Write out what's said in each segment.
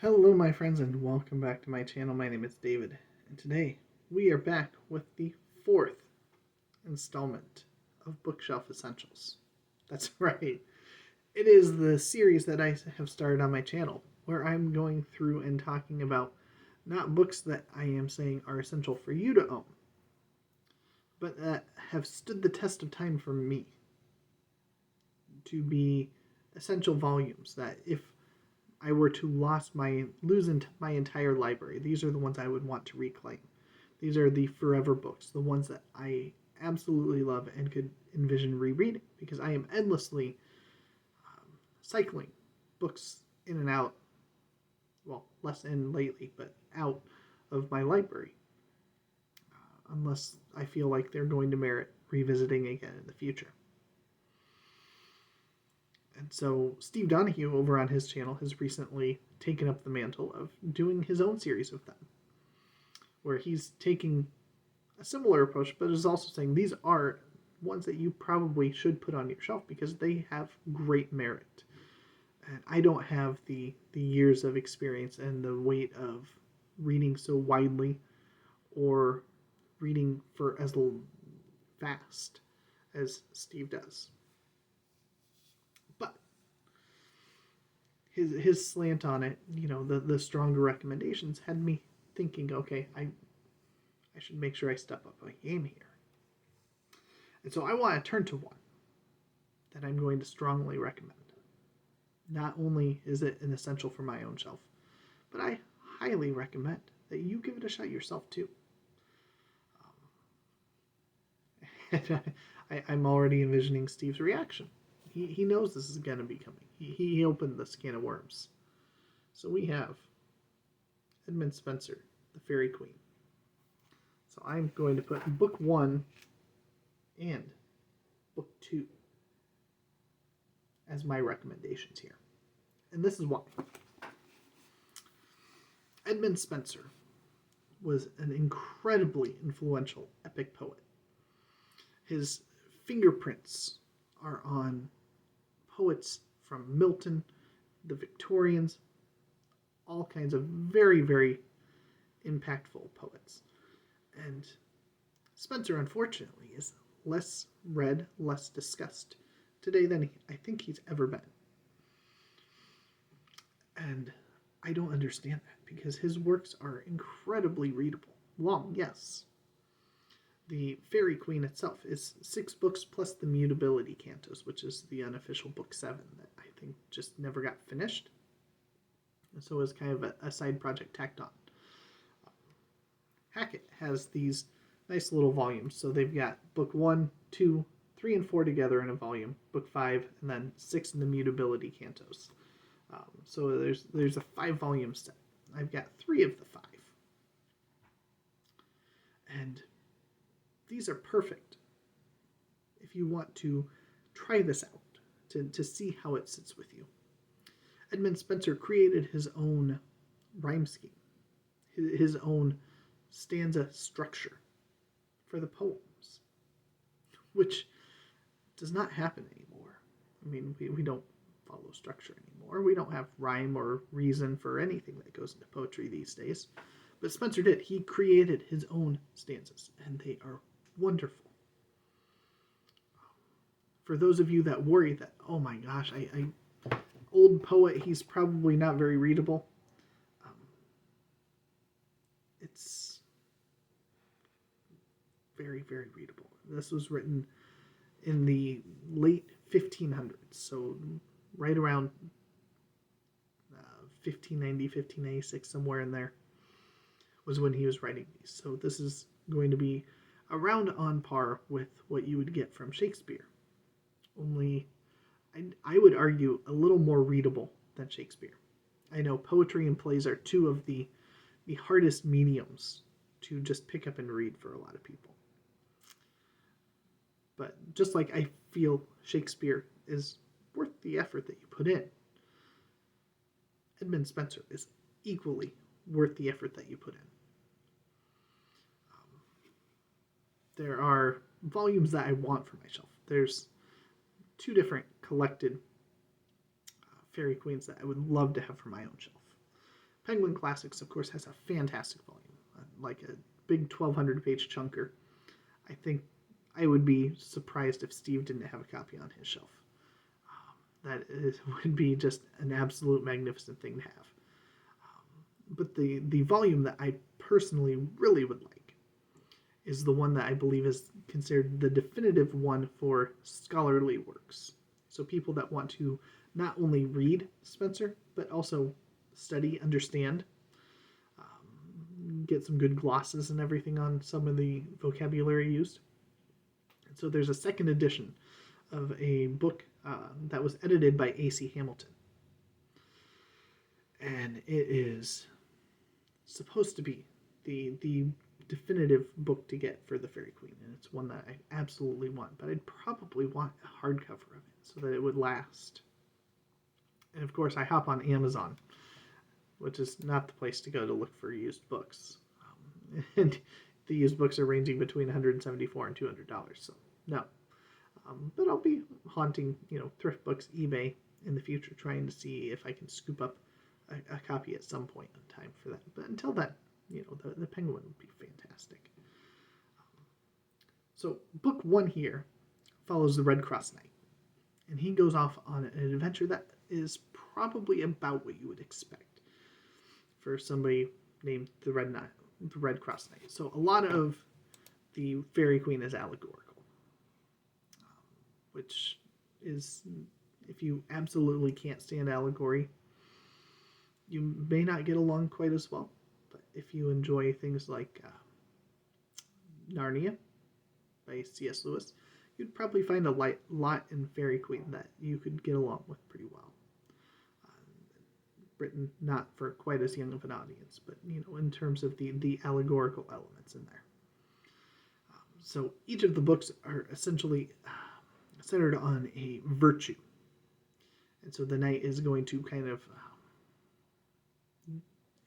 Hello, my friends, and welcome back to my channel. My name is David, and today we are back with the fourth installment of Bookshelf Essentials. That's right, it is the series that I have started on my channel where I'm going through and talking about not books that I am saying are essential for you to own, but that have stood the test of time for me to be essential volumes that if I were to lose my entire library, these are the ones I would want to reclaim. These are the forever books, the ones that I absolutely love and could envision rereading because I am endlessly cycling books in and out. Well, less in lately, but out of my library, unless I feel like they're going to merit revisiting again in the future. And so Steve Donahue over on his channel has recently taken up the mantle of doing his own series of them, where he's taking a similar approach, but is also saying these are ones that you probably should put on your shelf because they have great merit. And I don't have the years of experience and the weight of reading so widely or reading for as fast as Steve does. But his slant on it, the stronger recommendations had me thinking, okay, I should make sure I step up my game here. And so I want to turn to one that I'm going to strongly recommend. Not only is it an essential for my own shelf, but I highly recommend that you give it a shot yourself too. I'm already envisioning Steve's reaction. He knows this is going to be coming. He opened this can of worms. So we have Edmund Spenser, the Faerie Queene. So I'm going to put book 1 and book 2 as my recommendations here. And this is why. Edmund Spenser was an incredibly influential epic poet. His fingerprints are on poets from Milton, the Victorians, all kinds of very, very impactful poets. And Spenser, unfortunately, is less read, less discussed today than I think he's ever been. And I don't understand that because his works are incredibly readable. Long, yes. The Faerie Queene itself is 6 books plus the Mutability Cantos, which is the unofficial book 7 that I think just never got finished. And so it was kind of a side project tacked on. Hackett has these nice little volumes. So they've got book 1, 2, 3, and 4 together in a volume, book 5, and then 6 in the Mutability Cantos. So there's a 5-volume set. I've got 3 of the 5. And these are perfect if you want to try this out, to see how it sits with you. Edmund Spenser created his own rhyme scheme, his own stanza structure for the poems, which does not happen anymore. I mean, we don't follow structure anymore. We don't have rhyme or reason for anything that goes into poetry these days. But Spenser did. He created his own stanzas, and they are wonderful. For those of you that worry that, oh my gosh, I old poet, he's probably not very readable. It's very, very readable. This was written in the late 1500s, so right around 1590, 1596, somewhere in there was when he was writing these. So this is going to be around on par with what you would get from Shakespeare. Only, I would argue, a little more readable than Shakespeare. I know poetry and plays are two of the hardest mediums to just pick up and read for a lot of people. But just like I feel Shakespeare is worth the effort that you put in, Edmund Spenser is equally worth the effort that you put in. There are volumes that I want for my shelf. There's 2 different collected Faerie Queenes that I would love to have for my own shelf. Penguin Classics, of course, has a fantastic volume, like a big 1,200-page chunker. I think I would be surprised if Steve didn't have a copy on his shelf. Would be just an absolute magnificent thing to have. But the volume that I personally really would like is the one that I believe is considered the definitive one for scholarly works. So people that want to not only read Spenser, but also study, understand, get some good glosses and everything on some of the vocabulary used. And so there's a second edition of a book that was edited by A.C. Hamilton. And it is supposed to be the definitive book to get for the Faerie Queene, and it's one that I absolutely want, but I'd probably want a hardcover of it so that it would last. And of course I hop on Amazon, which is not the place to go to look for used books. And the used books are ranging between $174 and $200, so no. But I'll be haunting, thrift books, eBay in the future, trying to see if I can scoop up a copy at some point in time for that. But until then, the Penguin would be fantastic. So book 1 here follows the Red Cross Knight, and he goes off on an adventure that is probably about what you would expect for somebody named the Red Cross Knight. So a lot of the Faerie Queene is allegorical, which is, if you absolutely can't stand allegory, you may not get along quite as well. But if you enjoy things like Narnia by C.S. Lewis, you'd probably find a lot in Faerie Queene that you could get along with pretty well. Written not for quite as young of an audience, but in terms of the allegorical elements in there. So each of the books are essentially centered on a virtue, and so the knight is going to kind of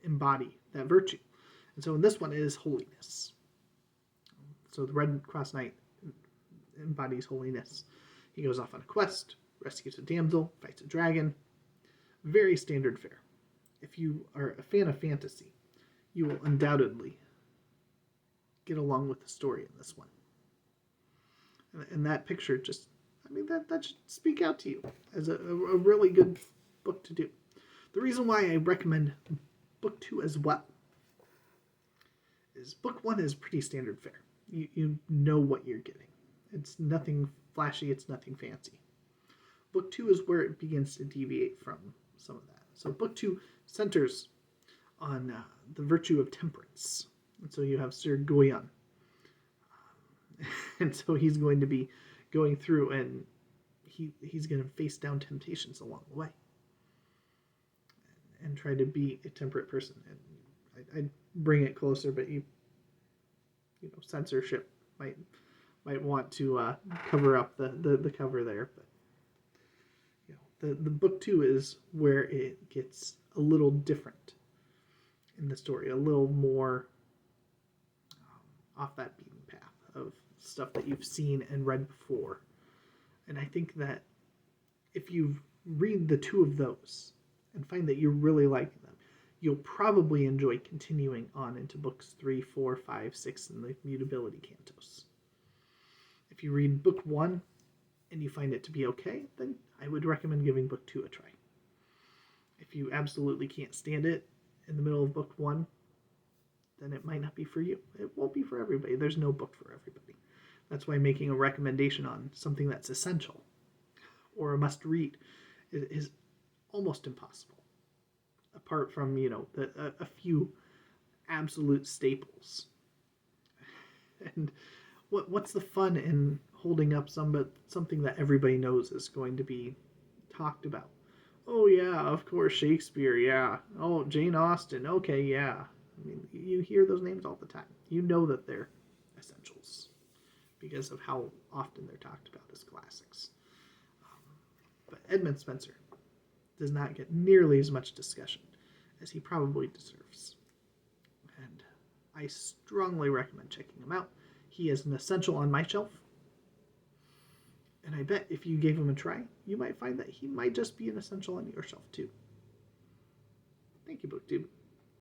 embody that virtue. And so in this one, it is holiness. So the Red Cross Knight embodies holiness. He goes off on a quest, rescues a damsel, fights a dragon. Very standard fare. If you are a fan of fantasy, you will undoubtedly get along with the story in this one. And that picture just, that should speak out to you as a really good book to do. The reason why I recommend book 2 as well is book 1 is pretty standard fare. You know what you're getting. It's nothing flashy, it's nothing fancy. Book 2 is where it begins to deviate from some of that. So book 2 centers on the virtue of temperance. And so you have Sir Gawain. And so he's going to be going through, and he's going to face down temptations along the way and try to be a temperate person. And I'd bring it closer, but censorship might want to cover up the cover there. But the book 2 is where it gets a little different in the story, a little more off that beaten path of stuff that you've seen and read before. And I think that if you read the 2 of those and find that you're really liking them, you'll probably enjoy continuing on into books 3, 4, 5, 6, and the Mutability Cantos. If you read book 1 and you find it to be okay, then I would recommend giving book 2 a try. If you absolutely can't stand it in the middle of book 1, then it might not be for you. It won't be for everybody. There's no book for everybody. That's why making a recommendation on something that's essential or a must-read is almost impossible. Apart from, a few absolute staples. And what's the fun in holding up something that everybody knows is going to be talked about? Oh yeah, of course, Shakespeare, yeah. Oh, Jane Austen, okay, yeah. You hear those names all the time. You know that they're essentials because of how often they're talked about as classics. But Edmund Spenser does not get nearly as much discussion as he probably deserves. And I strongly recommend checking him out. He is an essential on my shelf. And I bet if you gave him a try, you might find that he might just be an essential on your shelf too. Thank you, BookTube.